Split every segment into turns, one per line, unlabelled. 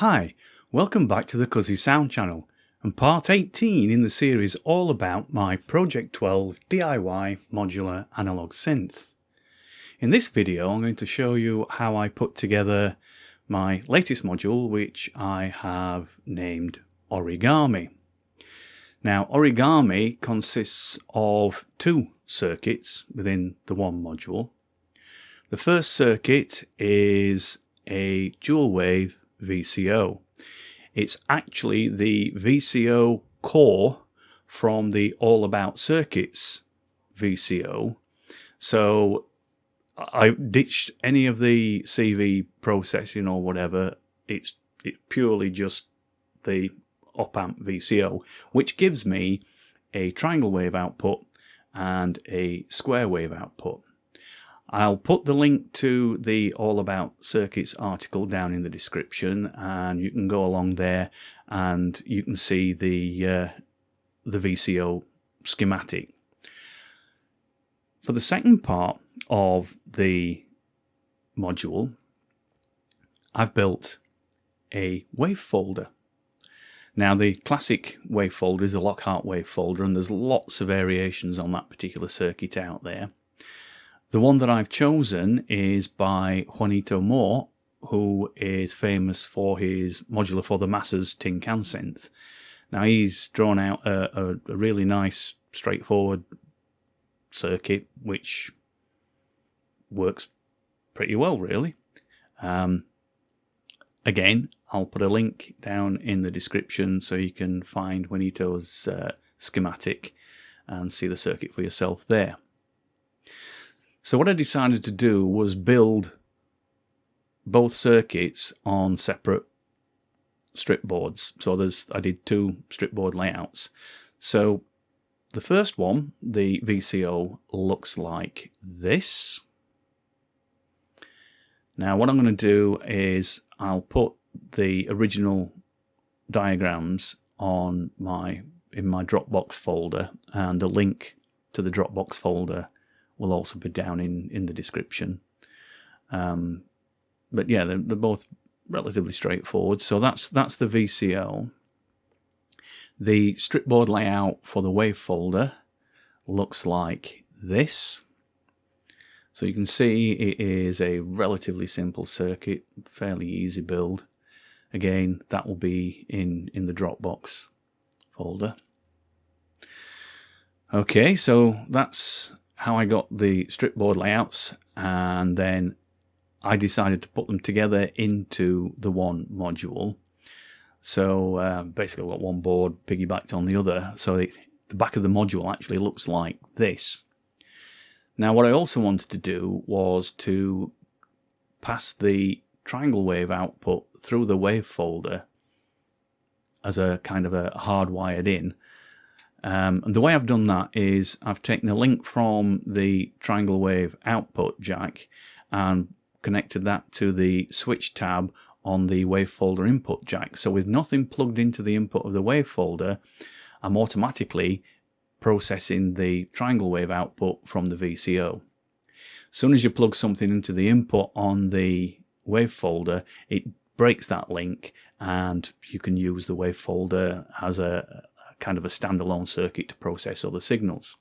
Hi, welcome back to the XII Sound channel and part 18 in the series all about my Project 12 DIY modular analog synth. In this video I'm going to show you how I put together my latest module, which I have named Origami. Now, Origami consists of two circuits within the one module. The first circuit is a dual wave VCO. It's actually the VCO core from the All About Circuits VCO. So I ditched any of the CV processing or whatever. It's purely just the op-amp VCO, which gives me a triangle wave output and a square wave output. I'll put the link to the All About Circuits article down in the description, and you can go along there and you can see the VCO schematic. For the second part of the module, I've built a wave folder. Now, the classic wave folder is the Lockhart wave folder, and there's lots of variations on that particular circuit out there. The one that I've chosen is by Juanito Moore, who is famous for his Modular for the Masses tin can synth. Now, he's drawn out a really nice, straightforward circuit, which works pretty well, really. Again, I'll put a link down in the description so you can find Juanito's schematic and see the circuit for yourself there. So what I decided to do was build both circuits on separate strip boards. So I did two strip board layouts. So the first one, the VCO, looks like this. Now what I'm going to do is I'll put the original diagrams in my Dropbox folder, and the link to the Dropbox folder will also be down in the description. But yeah, they're both relatively straightforward. So that's the VCO. The stripboard layout for the wave folder looks like this. So you can see it is a relatively simple circuit, fairly easy build. Again, that will be in the Dropbox folder. Okay, so that's how I got the stripboard layouts, and then I decided to put them together into the one module. So basically I've got one board piggybacked on the other, so the back of the module actually looks like this. Now what I also wanted to do was to pass the triangle wave output through the wave folder as a kind of a hardwired in. And the way I've done that is I've taken a link from the triangle wave output jack and connected that to the switch tab on the wave folder input jack. So with nothing plugged into the input of the wave folder, I'm automatically processing the triangle wave output from the VCO. As soon as you plug something into the input on the wave folder, it breaks that link, and you can use the wave folder as a kind of a standalone circuit to process other signals.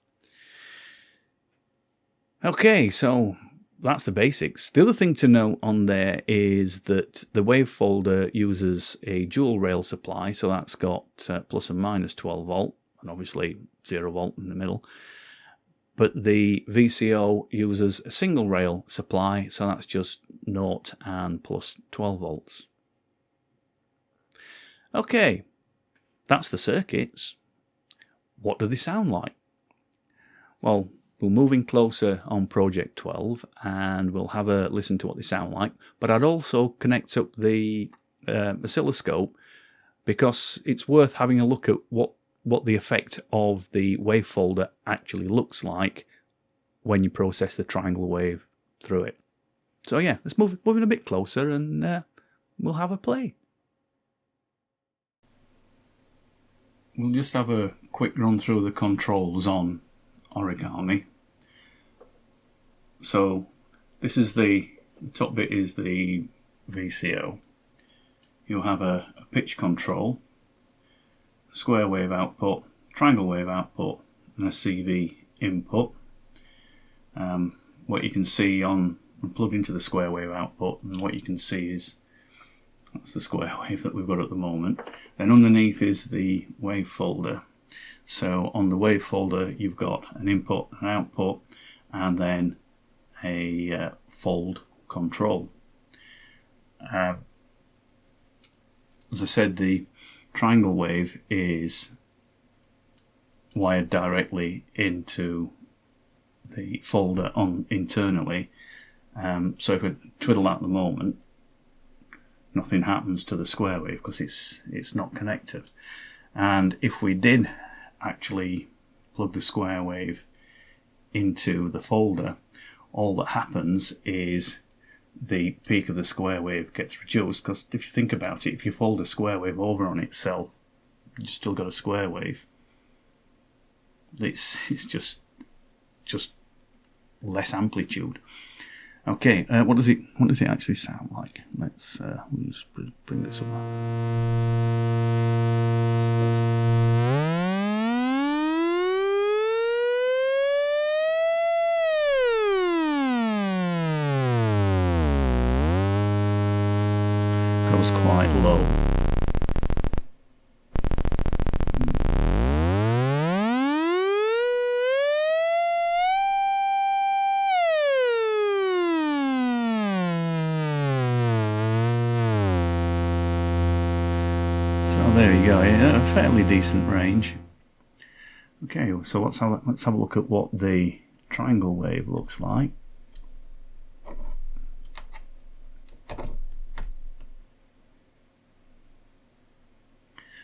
Okay, so that's the basics. The other thing to note on there is that the wave folder uses a dual rail supply, so that's got plus and minus 12 volt, and obviously 0 volt in the middle. But the VCO uses a single rail supply, so that's just 0 and plus 12 volts. Okay. That's the circuits. What do they sound like? Well, we'll move in closer on Project 12 and we'll have a listen to what they sound like. But I'd also connect up the oscilloscope, because it's worth having a look at what the effect of the wave folder actually looks like when you process the triangle wave through it. So yeah, let's move in a bit closer and we'll have a play. We'll just have a quick run through the controls on Origami. So this is the top bit is the VCO. you'll have a pitch control, square wave output, triangle wave output, and a CV input. What you can see on plug into the square wave output, and what you can see is that's the square wave that we've got at the moment. Then underneath is the wave folder. So on the wave folder you've got an input, an output, and then a fold control. As I said, the triangle wave is wired directly into the folder on internally. So if we twiddle that at the moment, nothing happens to the square wave because it's not connected. And if we did actually plug the square wave into the folder, all that happens is the peak of the square wave gets reduced, because if you think about it, if you fold a square wave over on itself, you've still got a square wave. It's just less amplitude. Okay, what does it actually sound like? Let's just bring this up. Goes quite low. There you go, a fairly decent range. Okay, so let's have a look at what the triangle wave looks like.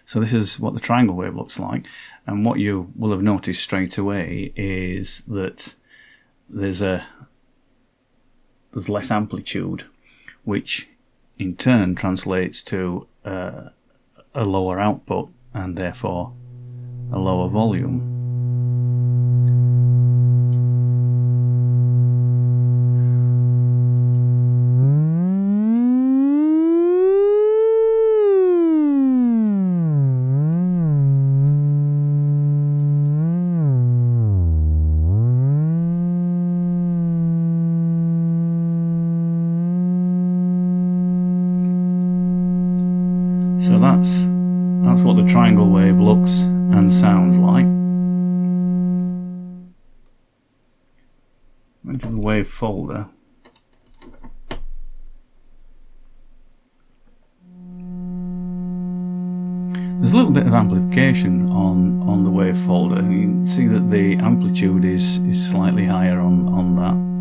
So this is what the triangle wave looks like, and what you will have noticed straight away is that there's less amplitude, which in turn translates to a lower output and therefore a lower volume. So that's what the triangle wave looks and sounds like. Into the wave folder. There's a little bit of amplification on the wave folder. You can see that the amplitude is slightly higher on that.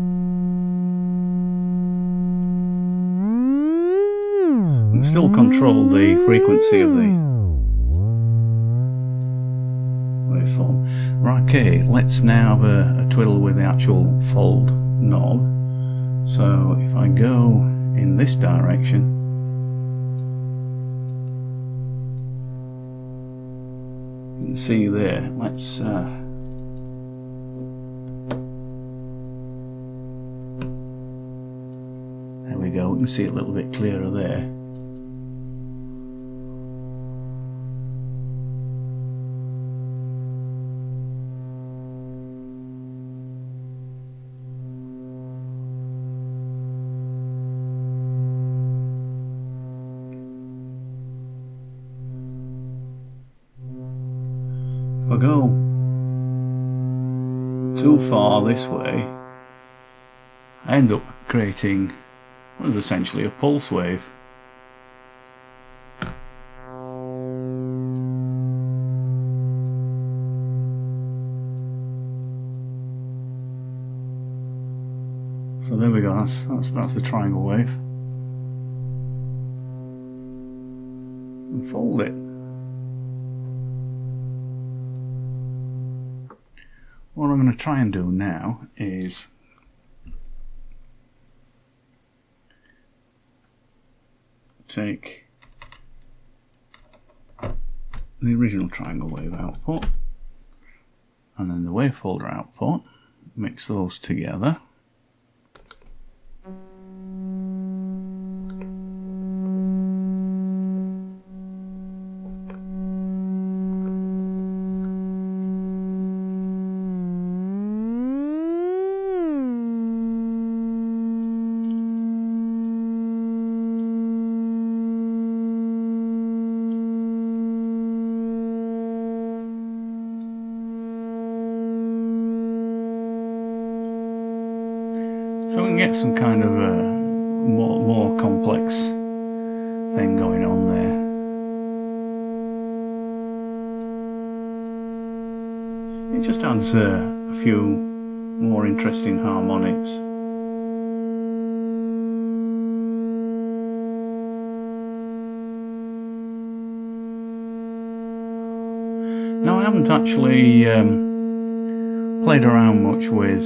Still control the frequency of the waveform. Right, okay, let's now have a twiddle with the actual fold knob. So if I go in this direction, you can see there. Let's there we go, we can see it a little bit clearer there. If I go too far this way, I end up creating what is essentially a pulse wave. So there we go, that's the triangle wave. And fold it. What I'm going to try and do now is take the original triangle wave output and then the wave folder output, mix those together. So we can get some kind of more complex thing going on there. It just adds a few more interesting harmonics. Now I haven't actually played around much with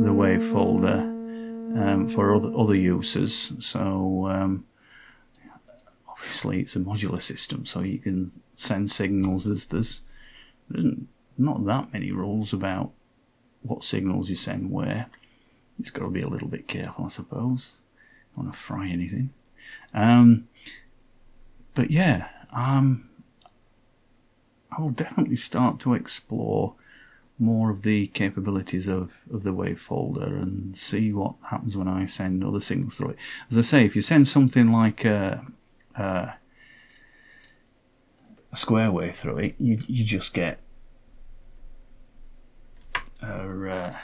the wave folder for other uses, so obviously it's a modular system, so you can send signals. There's not that many rules about what signals you send where. You just got to be a little bit careful, I suppose. Don't want to fry anything. But yeah, I will definitely start to explore more of the capabilities of the wave folder and see what happens when I send other signals through it. As I say, if you send something like a square wave through it, you just get a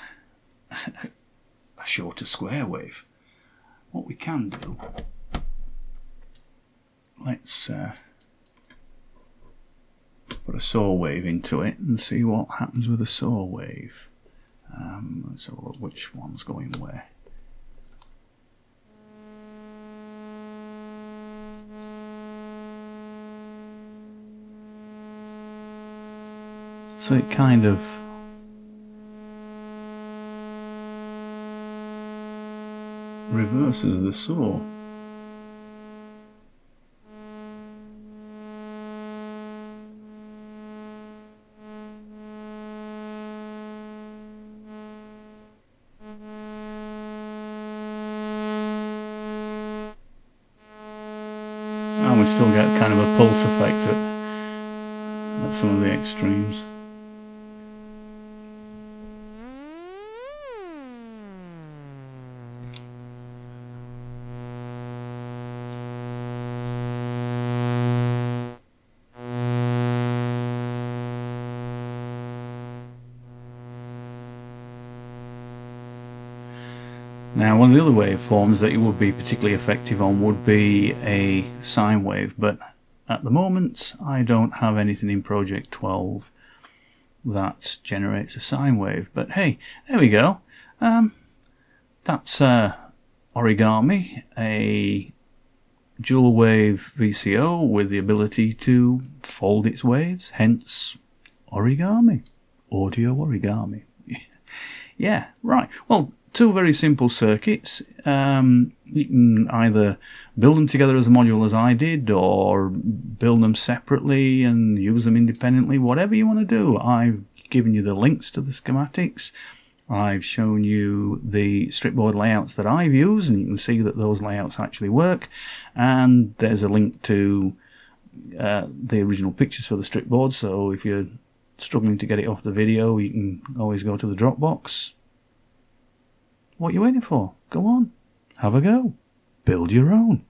shorter square wave. What we can do, let's put a saw wave into it and see what happens with a saw wave. Let's have a look which one's going where. So it kind of reverses the saw. And we still get kind of a pulse effect at some of the extremes. Now, one of the other waveforms that it would be particularly effective on would be a sine wave, but at the moment I don't have anything in Project 12 that generates a sine wave. But hey, there we go. That's Origami, a dual wave VCO with the ability to fold its waves, hence Origami, audio Origami. Yeah, right. Well, two very simple circuits. You can either build them together as a module as I did, or build them separately and use them independently, whatever you want to do. I've given you the links to the schematics. I've shown you the stripboard layouts that I've used, and you can see that those layouts actually work. And there's a link to the original pictures for the stripboard, so if you're struggling to get it off the video, you can always go to the Dropbox. What are you waiting for? Go on, have a go, build your own.